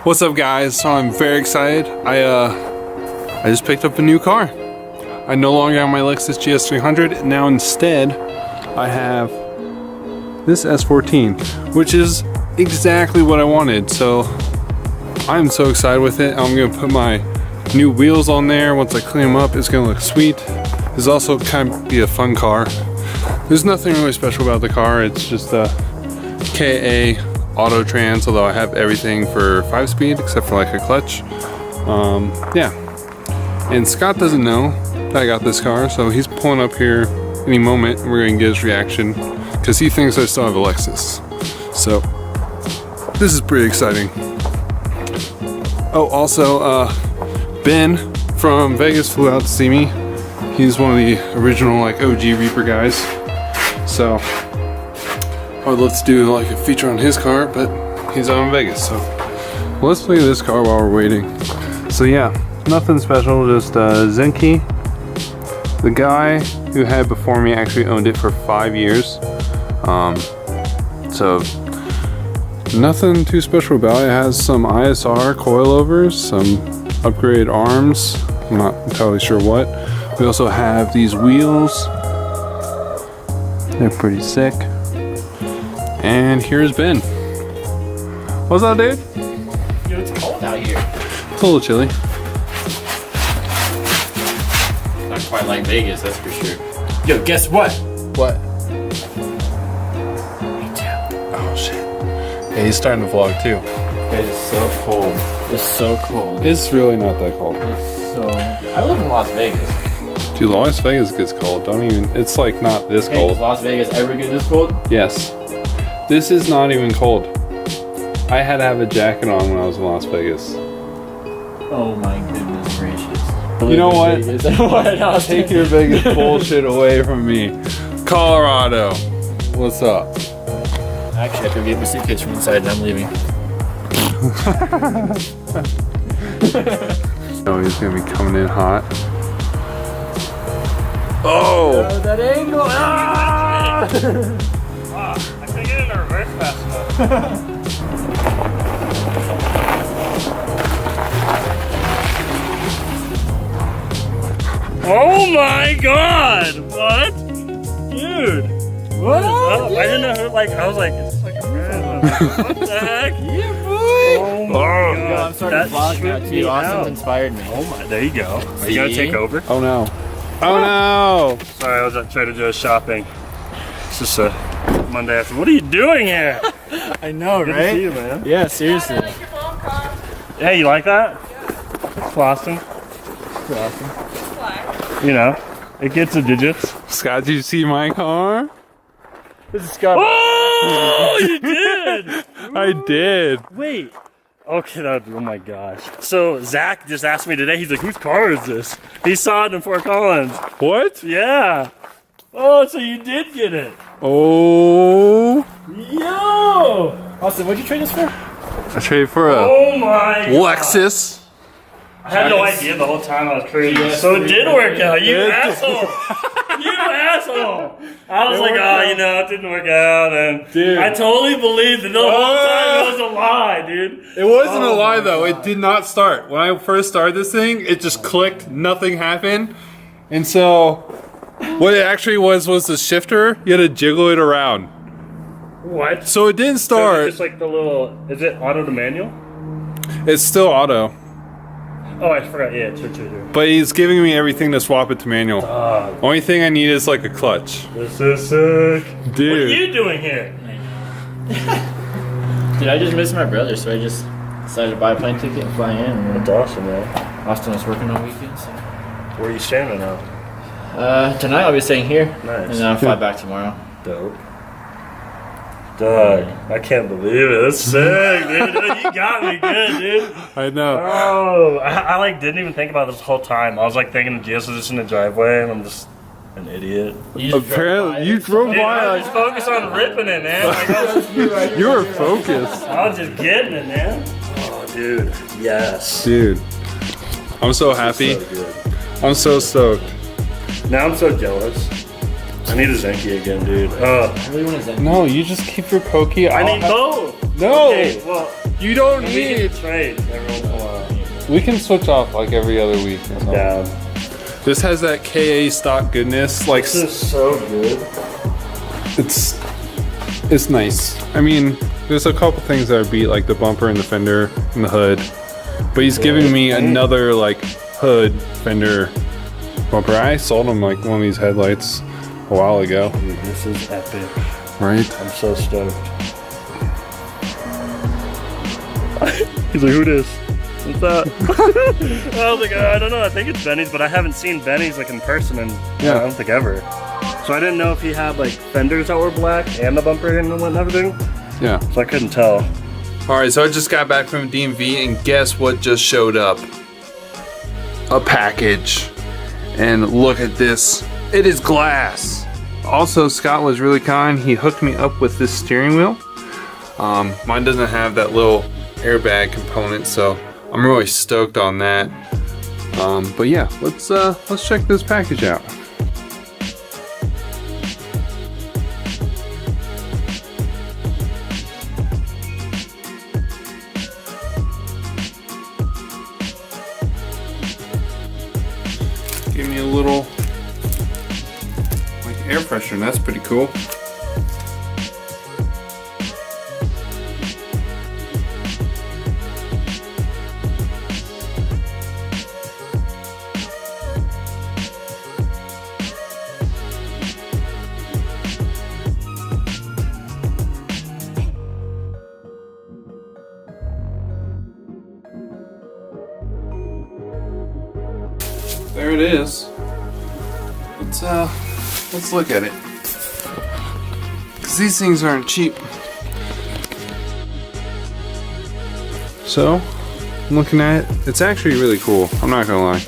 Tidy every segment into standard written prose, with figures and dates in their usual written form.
What's up, guys? So I'm very excited. I just picked up a new car. I no longer have my Lexus GS300. Now instead, I have this S14, which is exactly what I wanted. So I'm so excited with it. I'm gonna put my new wheels on there. Once I clean them up, it's gonna look sweet. This also kind of be a fun car. There's nothing really special about the car. It's just a KA auto trans, although I have everything for 5-speed except for like a clutch. Yeah. And Scott doesn't know that I got this car, so he's pulling up here any moment and we're gonna get his reaction because he thinks I still have a Lexus. So this is pretty exciting. Oh, also, Ben from Vegas flew out to see me. He's one of the original like OG Reaper guys. So I would love to do like a feature on his car, but he's out in Vegas. So let's look at this car while we're waiting. So yeah, nothing special, just Zenki. The guy who had before me actually owned it for 5 years. So nothing too special about it. It has some ISR coilovers, some upgraded arms. I'm not entirely sure what. We also have these wheels. They're pretty sick. And here's Ben. What's up, dude? Dude, it's cold out here. It's a little chilly. Not quite like Vegas, that's for sure. Yo, guess what? What? Oh shit. Yeah, he's starting to vlog too. It is so cold. It's so cold. It's really not that cold. It's so... I live in Las Vegas. Dude, Las Vegas gets cold. Don't even, it's like not this Hey, cold. does Las Vegas ever get this cold? Yes. This is not even cold. I had to have a jacket on when I was in Las Vegas. Oh my goodness gracious. You know what? What? Take your Vegas bullshit away from me. Colorado. What's up? Actually, I could get my suitcase from inside and I'm leaving. Oh, he's gonna be coming in hot. Oh! That angle! Ah! I couldn't get in a reverse fast enough. Oh my god! What? Dude! What? Oh, I didn't know who, like, I was like, it's like a friend. What the heck? Yeah, boy! Oh my Yo, god. I'm starting to vlog now too. Austin's inspired me. Oh my, there you go. Are you gonna take over? Oh no. Oh no! Sorry, I was trying to do a shopping. It's just a Monday afternoon. What are you doing here? I know, Good to see you, man. Yeah, seriously. Hey, you like that? It's Boston. You know, it gets the digits. Scott, did you see my car? This is Scott. Oh, you did! I did. Wait. Okay, oh my gosh. So Zach just asked me today, he's like, whose car is this? He saw it in Fort Collins. What? Yeah. Oh, so you did get it. Oh. Yo! Austin, what'd you trade this for? I traded for a Oh my god. Lexus. I had no idea the whole time I was trading. So it did work out, you asshole! You asshole! I was like, oh, you know, it didn't work out, and Dude. I totally believed it the whole time. It was a lie, dude. It wasn't a Oh lie my though. God. It did not start. When I first started this thing, it just clicked, nothing happened. And so what it actually was the shifter. You had to jiggle it around. What? So it didn't So start. it's just like the little, is it auto to manual? It's still auto. Oh, I forgot. Yeah, true. But he's giving me everything to swap it to manual. Only thing I need is like a clutch. This is sick. Dude. What are you doing here? Dude, I just missed my brother, so I just decided to buy a plane ticket and fly in. And That's awesome, man. Austin was working on weekends. So. Where are you staying now? Tonight I'll be staying here. Nice. And then I'll fly back tomorrow. Dope. Doug, I can't believe it. That's sick, dude. You got me good, dude. I know. Oh, I like didn't even think about this whole time. I was like thinking of Jesus was just in the driveway, and I'm just an idiot. You just Apparently, you drove Dude, I by. was just focused on ripping it, man. Like, You were focused. I was just getting it, man. Oh, dude. Yes. Dude. I'm so happy. So good. I'm so stoked. Now I'm so jealous. I need a Zenki again, dude. I really want to Zen. No, you just keep your Pokey. I need both. No. Okay, well, You don't We need. can trade every once in a while. We can switch off like every other week. Or something. Yeah. This has that KA stock goodness. Like This is so good. it's nice. I mean, there's a couple things that are beat, like the bumper and the fender and the hood. But he's giving me another like hood, fender, bumper. I sold him like one of these headlights a while ago. Dude, this is epic. Right? I'm so stoked. He's like, who this? What's that? I was like, I don't know. I think it's Benny's, but I haven't seen Benny's like in person in I don't think ever. So I didn't know if he had like fenders that were black and the bumper and everything. Yeah. So I couldn't tell. Alright, so I just got back from DMV and guess what just showed up? A package. And look at this. It is glass. Also, Scott was really kind. He hooked me up with this steering wheel. Mine doesn't have that little airbag component, so I'm really stoked on that. But yeah, let's check this package out. Give me a little like air freshener. That's pretty cool. There it is. Let's look at it. Cause these things aren't cheap. So, I'm looking at it. It's actually really cool. I'm not gonna lie.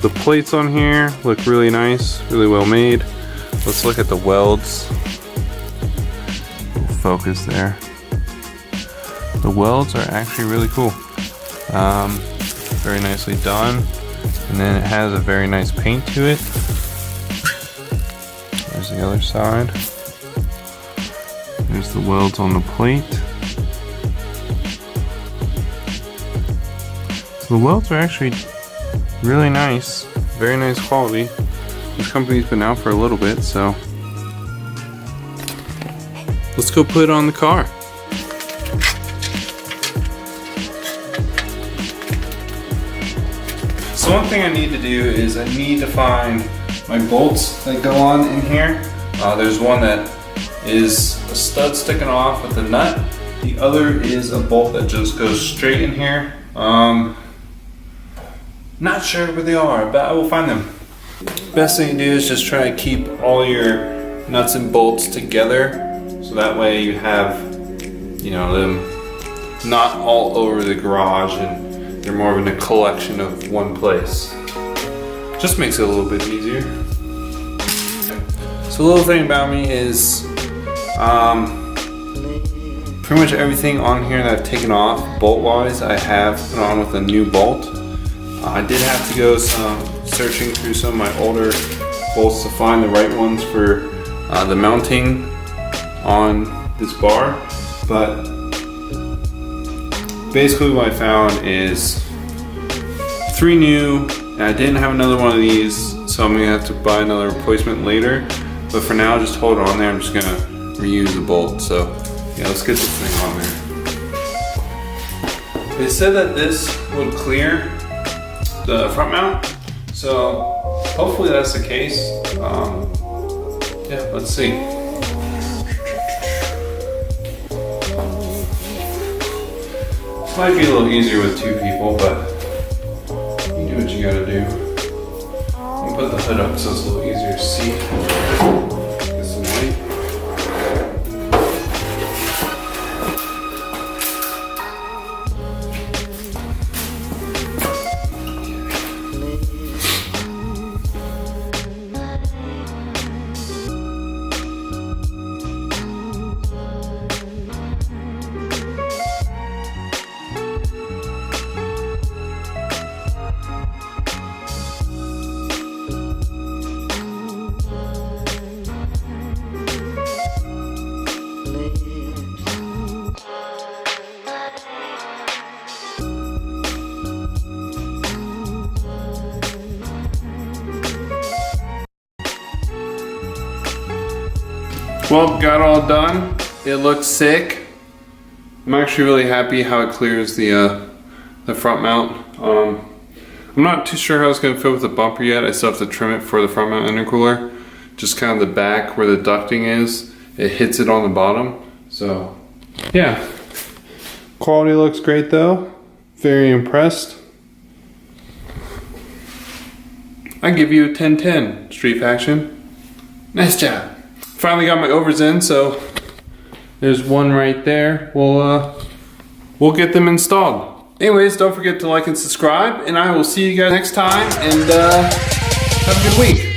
The plates on here look really nice, really well made. Let's look at the welds. Focus there. The welds are actually really cool. Very nicely done. And then it has a very nice paint to it. There's the other side. There's the welds on the plate. So the welds are actually really nice. Very nice quality. This company's been out for a little bit, so let's go put it on the car. So one thing I need to do is I need to find my bolts that go on in here. There's one that is a stud sticking off with a nut. The other is a bolt that just goes straight in here. Not sure where they are, but I will find them. Best thing to do is just try to keep all your nuts and bolts together, so that way you have, you know, them not all over the garage and they're more of a collection of one place. Just makes it a little bit easier. So a little thing about me is pretty much everything on here that I've taken off bolt wise I have put on with a new bolt. I did have to go searching through some of my older bolts to find the right ones for the mounting on this bar, but basically what I found is 3 new, and I didn't have another one of these, so I'm gonna have to buy another replacement later. But for now, just hold it on there. I'm just gonna reuse the bolt. So yeah, let's get this thing on there. They said that this would clear the front mount, so hopefully that's the case. Yeah, let's see. This might be a little easier with 2 people, but you do what you gotta do. You put the hood up so it's a little easier to see. Get some light. Well, got all done. It looks sick. I'm actually really happy how it clears the front mount. I'm not too sure how it's going to fit with the bumper yet. I still have to trim it for the front mount intercooler. Just kind of the back where the ducting is, it hits it on the bottom. So, yeah. Quality looks great though. Very impressed. I give you a 10/10, Street Faction. Nice job. Finally got my overs in, so there's one right there. We'll get them installed. Anyways, don't forget to like and subscribe, and I will see you guys next time, and have a good week.